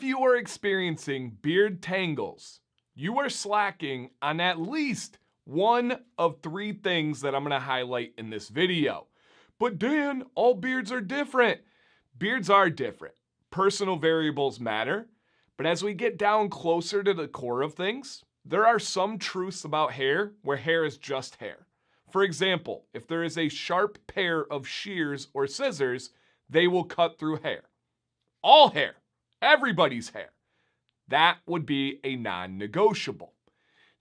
If you are experiencing beard tangles, you are slacking on at least one of three things that I'm going to highlight in this video. But Dan, all beards are different. Beards are different. Personal variables matter. But as we get down closer to the core of things, there are some truths about hair where hair is just hair. For example, if there is a sharp pair of shears or scissors, they will cut through hair. All hair. Everybody's hair. That would be a non-negotiable.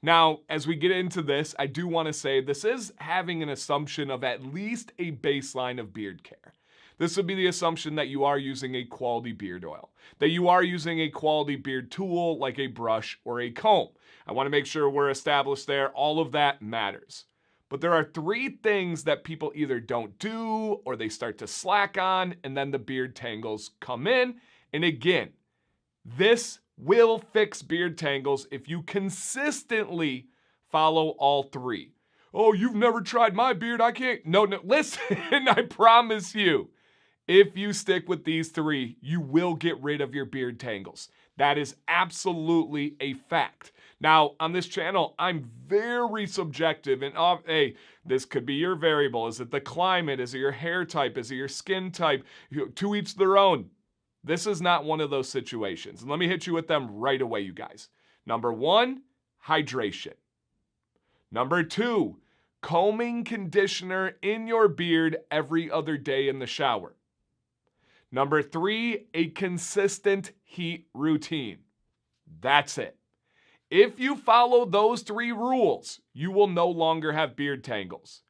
Now, as we get into this, I do want to say this is having an assumption of at least a baseline of beard care. This would be the assumption that you are using a quality beard oil, that you are using a quality beard tool like a brush or a comb. I want to make sure we're established there. All of that matters. But there are three things that people either don't do or they start to slack on, and then the beard tangles come in. And again, this will fix beard tangles if you consistently follow all three. Oh, you've never tried my beard. I can't. No, listen, I promise you, if you stick with these three, you will get rid of your beard tangles. That is absolutely a fact. Now, on this channel, I'm very subjective, and hey, this could be your variable. Is it the climate? Is it your hair type? Is it your skin type? To each their own. This is not one of those situations. And let me hit you with them right away, you guys. Number one, hydration. Number two, combing conditioner in your beard every other day in the shower. Number three, a consistent heat routine. That's it. If you follow those three rules, you will no longer have beard tangles.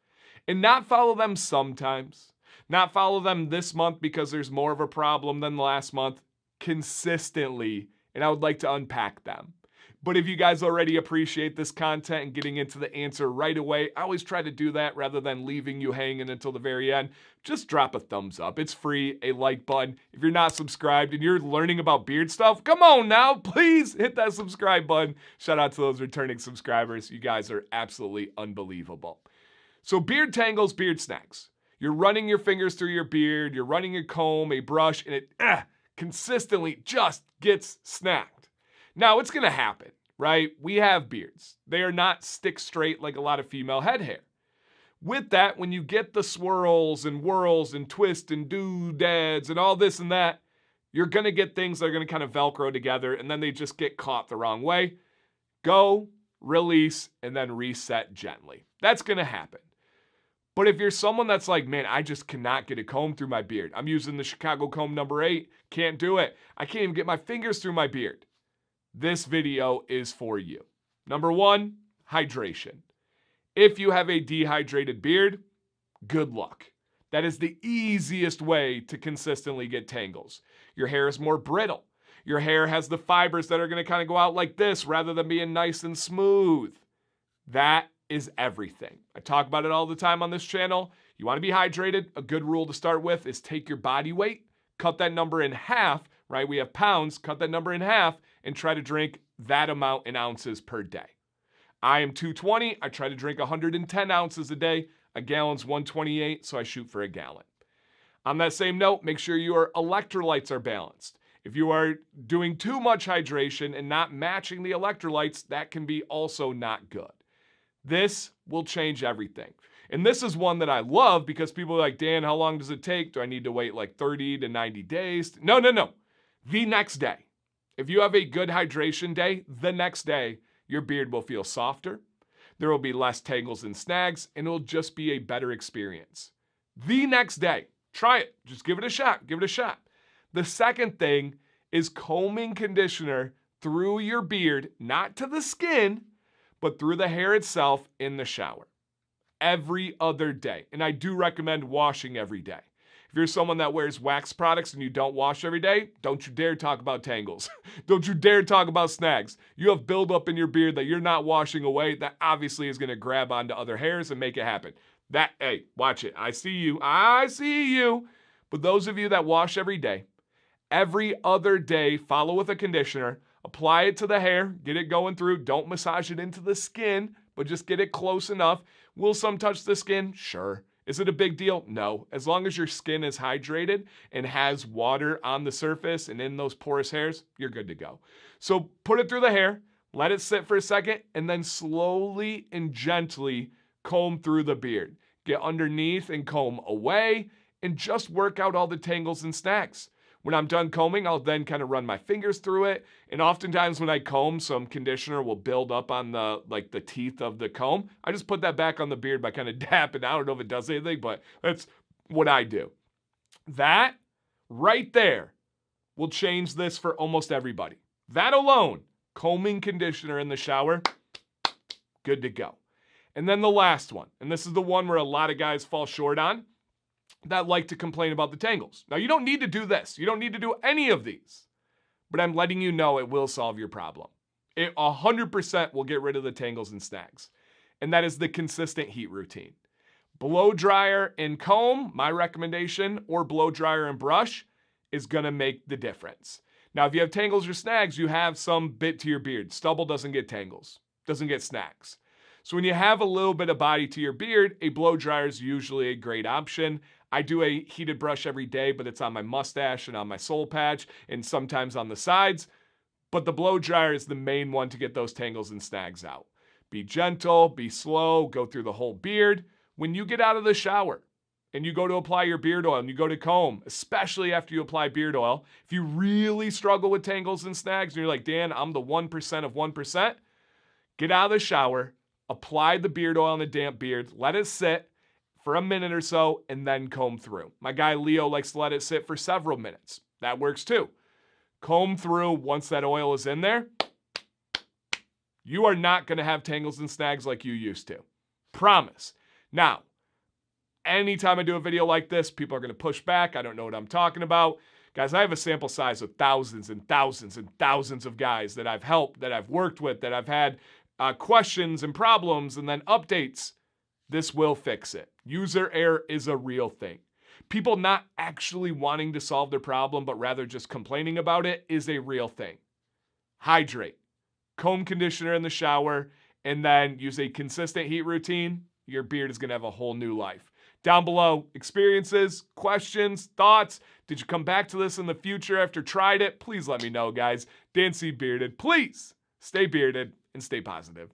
And not follow them sometimes. Not follow them this month because there's more of a problem than last month. Consistently. And I would like to unpack them. But if you guys already appreciate this content and getting into the answer right away, I always try to do that rather than leaving you hanging until the very end. Just drop a thumbs up. It's free, a like button. If you're not subscribed and you're learning about beard stuff, come on now, please hit that subscribe button. Shout out to those returning subscribers. You guys are absolutely unbelievable. So beard tangles, beard snags. You're running your fingers through your beard, you're running your comb, a brush, and it consistently just gets snagged. Now, it's going to happen, right? We have beards. They are not stick straight like a lot of female head hair. With that, when you get the swirls and whirls and twists and doodads and all this and that, you're going to get things that are going to kind of Velcro together, and then they just get caught the wrong way. Go, release, and then reset gently. That's going to happen. But if you're someone that's like, man, I just cannot get a comb through my beard. I'm using the Chicago comb number 8. Can't do it. I can't even get my fingers through my beard. This video is for you. Number one, hydration. If you have a dehydrated beard, good luck. That is the easiest way to consistently get tangles. Your hair is more brittle. Your hair has the fibers that are going to kind of go out like this rather than being nice and smooth. That is everything. I talk about it all the time on this channel. You want to be hydrated. A good rule to start with is take your body weight, cut that number in half, right? We have pounds, cut that number in half, and try to drink that amount in ounces per day. I am 220. I try to drink 110 ounces a day. A gallon's 128, so I shoot for a gallon. On that same note, make sure your electrolytes are balanced. If you are doing too much hydration and not matching the electrolytes, that can be also not good. This will change everything. And this is one that I love because people are like, Dan, how long does it take? Do I need to wait like 30 to 90 days? No. The next day. If you have a good hydration day, the next day, your beard will feel softer. There will be less tangles and snags, and it will just be a better experience. The next day, try it. Just give it a shot. Give it a shot. The second thing is combing conditioner through your beard, not to the skin, but through the hair itself in the shower. Every other day. And I do recommend washing every day. If you're someone that wears wax products and you don't wash every day, don't you dare talk about tangles. Don't you dare talk about snags. You have buildup in your beard that you're not washing away that obviously is going to grab onto other hairs and make it happen. Hey, watch it. I see you. I see you. But those of you that wash every other day, follow with a conditioner, apply it to the hair, get it going through. Don't massage it into the skin, but just get it close enough. Will some touch the skin? Sure. Is it a big deal? No. As long as your skin is hydrated and has water on the surface and in those porous hairs, you're good to go. So put it through the hair, let it sit for a second, and then slowly and gently comb through the beard. Get underneath and comb away, and just work out all the tangles and snags. When I'm done combing, I'll then kind of run my fingers through it. And oftentimes when I comb, some conditioner will build up on the teeth of the comb. I just put that back on the beard by kind of dapping. I don't know if it does anything, but that's what I do. That right there will change this for almost everybody. That alone, combing conditioner in the shower, good to go. And then the last one, and this is the one where a lot of guys fall short on, that like to complain about the tangles. Now, you don't need to do this. You don't need to do any of these. But I'm letting you know it will solve your problem. It 100% will get rid of the tangles and snags. And that is the consistent heat routine. Blow dryer and comb, my recommendation, or blow dryer and brush is going to make the difference. Now, if you have tangles or snags, you have some bit to your beard. Stubble doesn't get tangles, doesn't get snags. So when you have a little bit of body to your beard, a blow dryer is usually a great option. I do a heated brush every day, but it's on my mustache and on my soul patch and sometimes on the sides. But the blow dryer is the main one to get those tangles and snags out. Be gentle, be slow, go through the whole beard. When you get out of the shower and you go to apply your beard oil and you go to comb, especially after you apply beard oil, if you really struggle with tangles and snags and you're like, Dan, I'm the 1% of 1%, get out of the shower, apply the beard oil on the damp beard, let it sit for a minute or so, and then comb through. My guy Leo likes to let it sit for several minutes. That works too. Comb through once that oil is in there. You are not going to have tangles and snags like you used to. Promise. Now, anytime I do a video like this, people are going to push back. I don't know what I'm talking about. Guys, I have a sample size of thousands and thousands and thousands of guys that I've helped, that I've worked with, that I've had questions and problems and then updates. This will fix it. User error is a real thing. People not actually wanting to solve their problem, but rather just complaining about it is a real thing. Hydrate, comb conditioner in the shower, and then use a consistent heat routine. Your beard is going to have a whole new life. Down below, experiences, questions, thoughts. Did you come back to this in the future after tried it? Please let me know, guys. Dan C. Bearded, please stay bearded and stay positive.